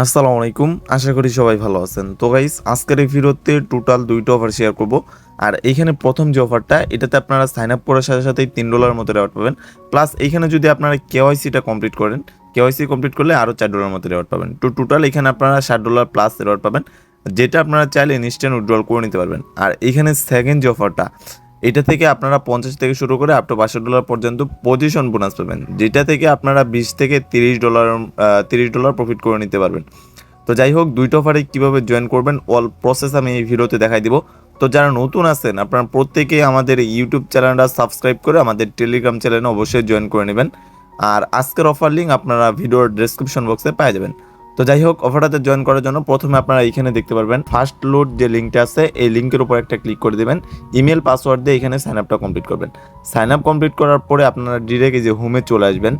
আসসালামু আলাইকুম, আশা করি সবাই ভালো আছেন। তো গাইস, আজকের এই ভিডিওতে টোটাল দুইটা অফার শেয়ার করব। আর এইখানে প্রথম যে অফারটা, এটাতে আপনারা সাইন আপ করার সাথে সাথেই $3 মতো রেওয়ার্ড পাবেন। প্লাস এইখানে যদি আপনারা কেওয়াইসিটা কমপ্লিট করেন, কেওয়াইসি কমপ্লিট করলে আরও $4 মতো রেওয়ার্ড পাবেন। তো টোটাল এখানে আপনারা $60 প্লাস রেওয়ার্ড পাবেন, যেটা আপনারা চাইলে ইনস্ট্যান্ট উইথড্রল করে নিতে পারবেন। আর এইখানে সেকেন্ড যে অফারটা, এটা থেকে আপনারা 50 থেকে শুরু করে আপ টু $500 পর্যন্ত পজিশন বোনাস পাবেন, যেটা থেকে আপনারা $20 থেকে $30 প্রফিট করে নিতে পারবেন। তো যাই হোক, দুইটা অফারে কীভাবে জয়েন করবেন অল প্রসেস আমি এই ভিডিওতে দেখাই দিব। তো যারা নতুন আছেন, আপনারা প্রত্যেকেই আমাদের ইউটিউব চ্যানেলটা সাবস্ক্রাইব করে আমাদের টেলিগ্রাম চ্যানেলে অবশ্যই জয়েন করে নেবেন। আর আজকের অফার লিঙ্ক আপনারা ভিডিওর ডেসক্রিপশন বক্সে পেয়ে যাবেন। তো যাই হোক, অফারটাতে জয়েন করার জন্য প্রথমে আপনারা এইখানে দেখতে পারবেন ফার্স্ট লোড যে লিঙ্কটা আছে, এই লিঙ্কের উপর একটা ক্লিক করে দেবেন। ইমেল পাসওয়ার্ড দিয়ে এখানে সাইন আপটা কমপ্লিট করবেন। সাইন আপ কমপ্লিট করার পরে আপনারা ডিরেক্ট এই যে হোমে চলে আসবেন।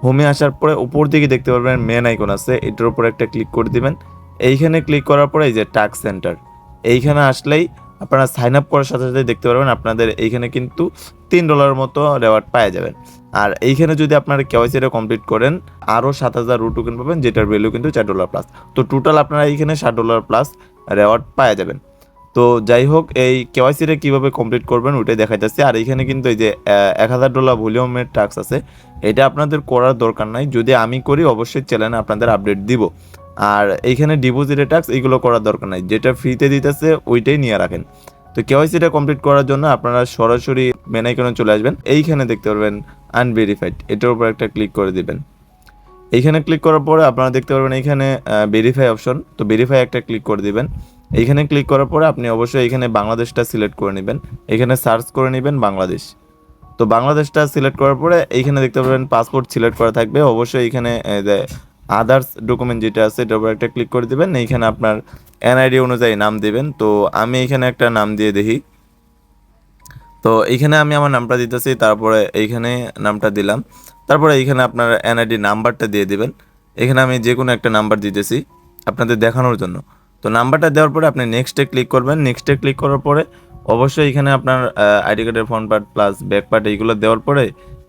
হোমে আসার পরে উপর দিকে দেখতে পারবেন মেন আইকন আছে, এটার উপর একটা ক্লিক করে দিবেন। এইখানে ক্লিক করার পরে এই যে টাস্ক সেন্টার, এইখানে আসলেই আপনারা সাইন আপ করার সাথে সাথে দেখতে পারবেন আপনাদের এইখানে কিন্তু $3 মতো রেওয়ার্ড পাওয়া যাবেন। আর এইখানে যদি আপনারা কেওয়াইসিটা কমপ্লিট করেন আরও 7,000 রু টোকেন পাবেন, যেটার ভ্যালু কিন্তু $4 প্লাস। তো টোটাল আপনারা এইখানে $60 প্লাস রেওয়ার্ড পাওয়া যাবেন। তো যাই হোক, এই কেওয়াইসিটা কীভাবে কমপ্লিট করবেন ওইটাই দেখা যাচ্ছে। আর এইখানে কিন্তু এই যে $1,000 ভলিউমের টাস্ক আছে, এটা আপনাদের করার দরকার নাই। যদি আমি করি অবশ্যই চ্যানেলে আপনাদের আপডেট দিব। আর এইখানে ডিপোজিটের টাস্ক এইগুলো করার দরকার নাই, যেটা ফ্রিতে দিতেছে ওইটাই নিয়ে রাখেন। তো কেওয়াইসিটা কমপ্লিট করার জন্য আপনারা সরাসরি মেন আইকনে চলে আসবেন। এইখানে দেখতে পারবেন আনভেরিফাইড, এটার উপর একটা ক্লিক করে দিবেন। এইখানে ক্লিক করার পরে আপনারা দেখতে পারবেন এইখানে ভেরিফাই অপশন, তো ভেরিফাই একটা ক্লিক করে দিবেন। এইখানে ক্লিক করার পরে আপনি অবশ্যই এখানে বাংলাদেশটা সিলেক্ট করে নেবেন। এখানে সার্চ করে নেবেন বাংলাদেশ। তো বাংলাদেশটা সিলেক্ট করার পরে এইখানে দেখতে পাবেন পাসপোর্ট সিলেক্ট করা থাকবে। অবশ্যই এখানে আদার্স ডকুমেন্ট যেটা আছে এটার উপর একটা ক্লিক করে দেবেন। এইখানে আপনার এনআইডি অনুযায়ী নাম দেবেন। তো আমি এখানে একটা নাম দিয়ে দেখি। তো এইখানে আমি আমার নামটা দিতেছি, তারপরে এইখানে নামটা দিলাম। তারপরে এইখানে আপনার এনআইডি নাম্বারটা দিয়ে দেবেন। এখানে আমি যে কোনো একটা নাম্বার দিতেছি আপনাদের দেখানোর জন্য। তো নাম্বারটা দেওয়ার পরে আপনি নেক্সটে ক্লিক করবেন। নেক্সটে ক্লিক করার পরে অবশ্যই এখানে আপনার আইডি কার্ডের front part plus back part এইগুলো দেওয়ার পরে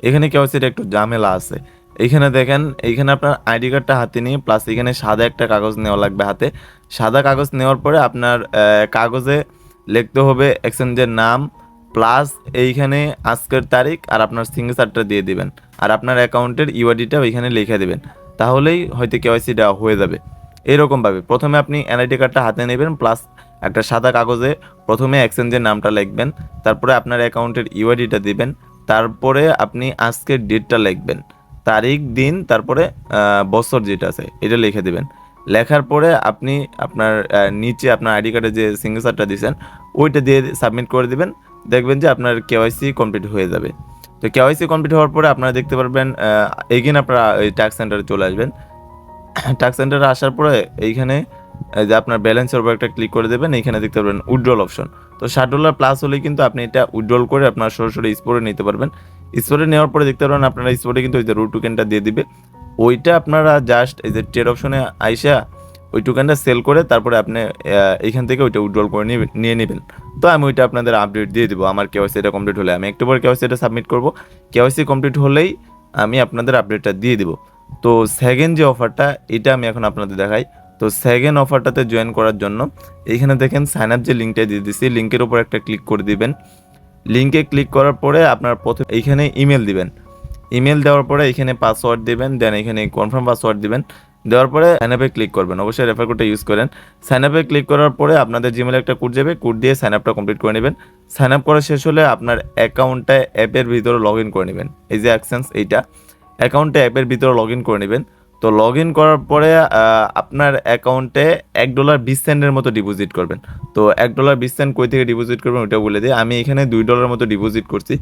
এখানে কেওয়াইসির একটু ঝামেলা আছে। এইখানে দেখেন, এইখানে আপনার আইডি কার্ডটা হাতে নিয়ে প্লাস এখানে সাদা একটা কাগজ নেওয়া লাগবে হাতে। সাদা কাগজ নেওয়ার পরে আপনার কাগজে লিখতে হবে এক্সচেঞ্জের নাম প্লাস এইখানে আজকের তারিখ আর আপনার সিগনেচারটা দিয়ে দিবেন। আর আপনার অ্যাকাউন্টের ইউআইডিটা ওইখানে লিখে দেবেন, তাহলেই হয়তো কেওয়াইসিটা হয়ে যাবে। এরকমভাবে প্রথমে আপনি এনআইডি কার্ডটা হাতে নেবেন, প্লাস একটা সাদা কাগজে প্রথমে এক্সচেঞ্জের নামটা লিখবেন, তারপরে আপনার অ্যাকাউন্টের ইউআইডিটা দিবেন, তারপরে আপনি আজকের ডেটটা লিখবেন, তারিখ দিন, তারপরে বছর যেটা আছে এটা লিখে দেবেন। লেখার পরে আপনি আপনার নিচে আপনার আইডি কার্ডে যে সিগনেচারটা দিয়েছেন ওইটা দিয়ে সাবমিট করে দিবেন। দেখবেন যে আপনার কেওয়াইসি কমপ্লিট হয়ে যাবে। তো কেওয়াইসি কমপ্লিট হওয়ার পরে আপনারা দেখতে পারবেন এগেন আপনারা এই টাস্ক সেন্টারে চলে আসবেন। টাস্ক সেন্টারে আসার পরে এইখানে যে আপনার ব্যালেন্সের উপর একটা ক্লিক করে দেবেন। এইখানে দেখতে পারবেন উইথড্রল অপশন। তো $60 প্লাস হলেই কিন্তু আপনি এটা উইথড্রল করে আপনার সরাসরি স্পোর্টে নিতে পারবেন। স্পোর্টে নেওয়ার পরে দেখতে পারবেন আপনারা স্পোর্টে কিন্তু ওই যে রু টোকেনটা দিয়ে দিবে। ওইটা আপনারা জাস্ট এই যে ট্রেড অপশনে আইসা ওই টোকেনটা সেল করে তারপরে আপনি এইখান থেকে ওইটা উইথড্রল করে নিয়ে নেবেন। তো আমি ওইটা আপনাদের আপডেট দিয়ে দিব। আমার কেওয়াইসিটা কমপ্লিট হলে আমি একটু পরে কেওয়াইসিটা সাবমিট করব। কেওয়াইসি কমপ্লিট হলেই আমি আপনাদের আপডেটটা দিয়ে দিব। তো সেকেন্ড যে অফারটা, এটা আমি এখন আপনাদের দেখাই। তো সেকেন্ড অফারটাতে জয়েন করার জন্য এইখানে দেখেন সাইন আপ যে লিঙ্কটা দিয়ে দিচ্ছি, লিঙ্কের উপর একটা ক্লিক করে দিবেন। লিঙ্কে ক্লিক করার পরে আপনার প্রথমে এইখানে ইমেল দিবেন। ইমেল দেওয়ার পরে এখানে পাসওয়ার্ড দিবেন, দেন এখানে কনফার্ম পাসওয়ার্ড দিবেন। দেওয়ার পরে সাইন আপে ক্লিক করবেন, অবশ্যই রেফার কোডটা ইউজ করেন। সাইন আপে ক্লিক করার পরে আপনাদের জিমেলে একটা কোড যাবে, কোড দিয়ে সাইন আপটা কমপ্লিট করে নেবেন। সাইন আপ করা শেষ হলে আপনার অ্যাকাউন্টটা অ্যাপের ভিতরে লগ ইন করে নেবেন। এই যে অ্যাকশনস, এইটা অ্যাকাউন্টে অ্যাপের ভিতরে লগ ইন করে নেবেন। তো লগ ইন করার পরে আপনার অ্যাকাউন্টে $1.20 মতো ডিপোজিট করবেন। তো $1.20 কই থেকে ডিপোজিট করবেন ওটা বলে দিই। আমি এখানে $2 মতো ডিপোজিট করছি।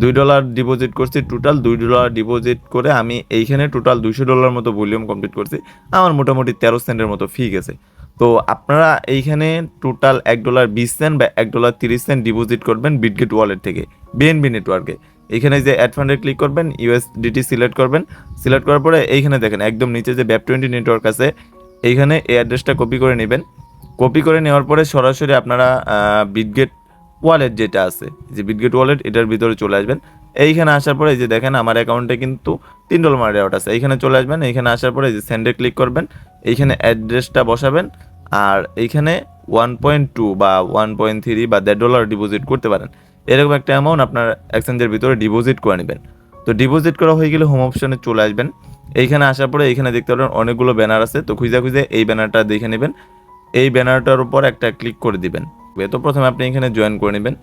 $2 ডিপোজিট করছি, টোটাল $2 ডিপোজিট করে আমি এইখানে টোটাল $200 মতো ভলিউম কমপ্লিট করছি। আমার মোটামুটি 13 সেন্টের মতো ফি গেছে। তো আপনারা এইখানে টোটাল $1.20 বা $1.30 ডিপোজিট করবেন বিটগেট ওয়ালেট থেকে বিএনবি নেটওয়ার্কে। এখানে যে অ্যাড ফান্ডে ক্লিক করবেন, ইউএসডিটি সিলেক্ট করবেন। সিলেক্ট করার পরে এইখানে দেখেন একদম নিচে যে BEP20 নেটওয়ার্ক আছে, এইখানে এই অ্যাড্রেসটা কপি করে নেবেন। কপি করে নেওয়ার পরে সরাসরি আপনারা বিটগেট ওয়ালেট যেটা আছে, যে বিটগেট ওয়ালেট, এটার ভিতরে চলে আসবেন। এইখানে আসার পরে এই যে দেখেন আমার অ্যাকাউন্টে কিন্তু $3 মানি রেওয়ার্ড আছে। এইখানে চলে আসবেন, এইখানে আসার পরে এই যে সেন্ডে ক্লিক করবেন, এইখানে অ্যাড্রেসটা বসাবেন আর এইখানে 1.2 বা 1.3 বা $1.5 ডিপোজিট করতে পারেন। এরকম একটা অ্যামাউন্ট আপনার এক্সচেঞ্জের ভিতরে ডিপোজিট করে নেবেন। তো ডিপোজিট করা হয়ে গেলে হোম অপশনে চলে আসবেন। এইখানে আসার পরে এইখানে দেখতে পাবেন অনেকগুলো ব্যানার আছে, তো খুঁজে খুঁজে এই ব্যানারটা দেখে নেবেন। এই ব্যানারটার উপর একটা ক্লিক করে দিবেন। তো প্রথমে আপনি এখানে জয়েন করে নেবেন।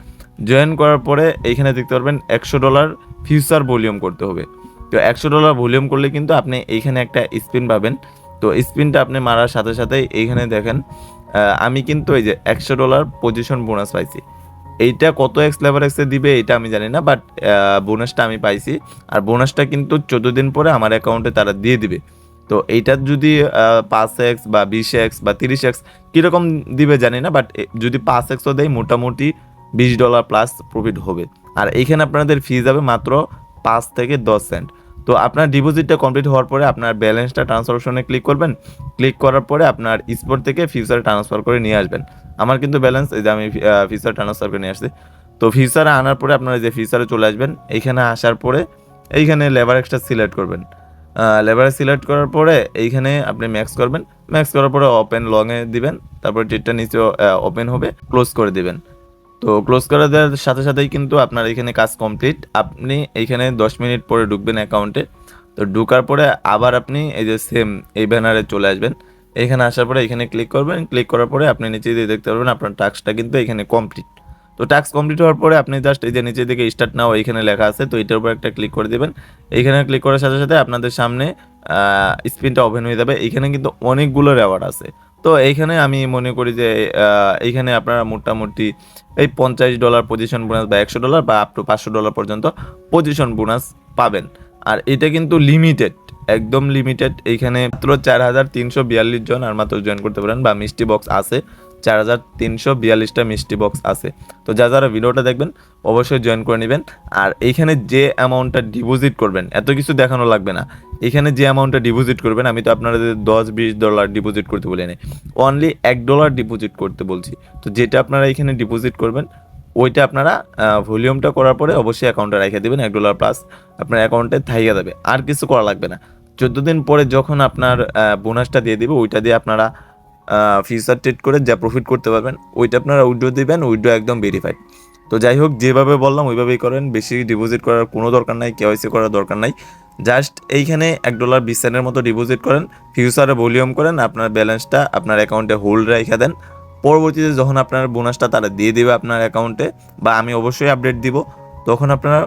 জয়েন করার পরে এইখানে দেখতে পারবেন $100 ফিউচার ভলিউম করতে হবে। তো $100 ভলিউম করলে কিন্তু আপনি এইখানে একটা স্পিন পাবেন। তো স্পিনটা আপনি মারার সাথে সাথেই এইখানে দেখেন আমি কিন্তু এই যে $100 পজিশন বোনাস পাইছি। এইটা কত এক্স লেভার এক্সে দিবে এটা আমি জানি না, বাট বোনাসটা আমি পাইছি। আর বোনাসটা কিন্তু 14 দিন পরে আমার অ্যাকাউন্টে তারা দিয়ে দিবে। তো এইটার যদি 5x বা 20x বা 30x কীরকম দিবে জানি না, বাট যদি 5xও দেয় মোটামুটি $20 প্লাস প্রফিট হবে। আর এইখানে আপনাদের ফি যাবে মাত্র 5 থেকে 10 সেন্ট। তো আপনার ডিপোজিটটা কমপ্লিট হওয়ার পরে আপনার ব্যালেন্সটা ট্রান্সফার অপশনে ক্লিক করবেন। ক্লিক করার পরে আপনার স্পট থেকে ফিউচারে ট্রান্সফার করে নিয়ে আসবেন। আমার কিন্তু ব্যালেন্স এই যে আমি ফিউচার ট্রান্সফার করে নিয়ে আসছি। তো ফিউচারে আনার পরে আপনারা যে ফিউচারে চলে আসবেন, এইখানে আসার পরে এইখানে লেবার এক্সটা সিলেক্ট করবেন। লেবার সিলেক্ট করার পরে এইখানে আপনি ম্যাক্স করবেন। ম্যাক্স করার পরে ওপেন লংয়ে দিবেন, তারপর ডেটটা নিচে ওপেন হবে, ক্লোজ করে দিবেন। তো ক্লোজ করে দেওয়ার সাথে সাথেই কিন্তু আপনার এখানে কাজ কমপ্লিট। আপনি এইখানে 10 মিনিট পরে ঢুকবেন অ্যাকাউন্টে। তো ঢুকার পরে আবার আপনি এই যে সেম এই ব্যানারে চলে আসবেন। এইখানে আসার পরে এখানে ক্লিক করবেন। ক্লিক করার পরে আপনি নিচে দিয়ে দেখতে পারবেন আপনার টাস্কটা কিন্তু এখানে কমপ্লিট। তো টাস্ক কমপ্লিট হওয়ার পরে আপনি জাস্ট এই যে নিচে দিকে স্টার্ট নাও এইখানে লেখা আছে, তো এটার উপর একটা ক্লিক করে দেবেন। এইখানে ক্লিক করার সাথে সাথে আপনাদের সামনে স্ক্রিনটা ওপেন হয়ে যাবে। এইখানে কিন্তু অনেকগুলো রেওয়ার্ড আছে। তো এইখানে আমি মনে করি যে এইখানে আপনারা মোটামুটি এই $50 পজিশন বোনাস বা $100 বা আপ টু $500 পর্যন্ত পজিশন বোনাস পাবেন। আর এটা কিন্তু লিমিটেড, একদম লিমিটেড। এইখানে মাত্র 4342 জন আর মাত্র জয়েন করতে পারেন, বা মিষ্টি বক্স আছে 4342টা মিষ্টি বক্স আছে। তো যারা ভিডিওটা দেখবেন অবশ্যই জয়েন করে নেবেন। আর এইখানে যে অ্যামাউন্টটা ডিপোজিট করবেন এত কিছু দেখানো লাগবে না। এখানে যে অ্যামাউন্টটা ডিপোজিট করবেন, আমি তো আপনাদের $10-20 ডিপোজিট করতে বলি না, অনলি $1 ডিপোজিট করতে বলছি। তো যেটা আপনারা এখানে ডিপোজিট করবেন ওইটা আপনারা ভলিউমটা করার পরে অবশ্যই অ্যাকাউন্টে রেখে দেবেন। $1 প্লাস আপনার অ্যাকাউন্টে থাইকা যাবে, আর কিছু করা লাগবে না। 14 দিন পরে যখন আপনার বোনাসটা দিয়ে দিবে, ওইটা দিয়ে আপনারা ফিউচার ট্রেড করে যা প্রফিট করতে পারবেন ওইটা আপনারা উইথড্র দিবেন। উইথড্র একদম ভেরিফাইড। তো যাই হোক, যেভাবে বললাম ওইভাবেই করেন, বেশি ডিপোজিট করার কোনো দরকার নাই, কেওয়াইসি করার দরকার নাই। জাস্ট এইখানে $1 20 সেন্টের মতো ডিপোজিট করেন, ফিউচারে ভলিউম করেন, আপনার ব্যালেন্সটা আপনার অ্যাকাউন্টে হোল্ড রেখে দেন। পরবর্তীতে যখন আপনার বোনাসটা তারা দিয়ে দেবে আপনার অ্যাকাউন্টে, বা আমি অবশ্যই আপডেট দিব, তখন আপনারা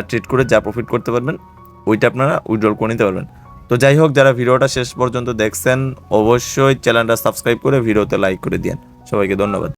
ট্রেড করে যা প্রফিট করতে পারবেন ওইটা আপনারা উইথড্র করে নিতে পারবেন। তো যাই হোক, যারা ভিডিওটা শেষ পর্যন্ত দেখছেন অবশ্যই চ্যানেলটা সাবস্ক্রাইব করে ভিডিওতে লাইক করে দিন। সবাইকে ধন্যবাদ।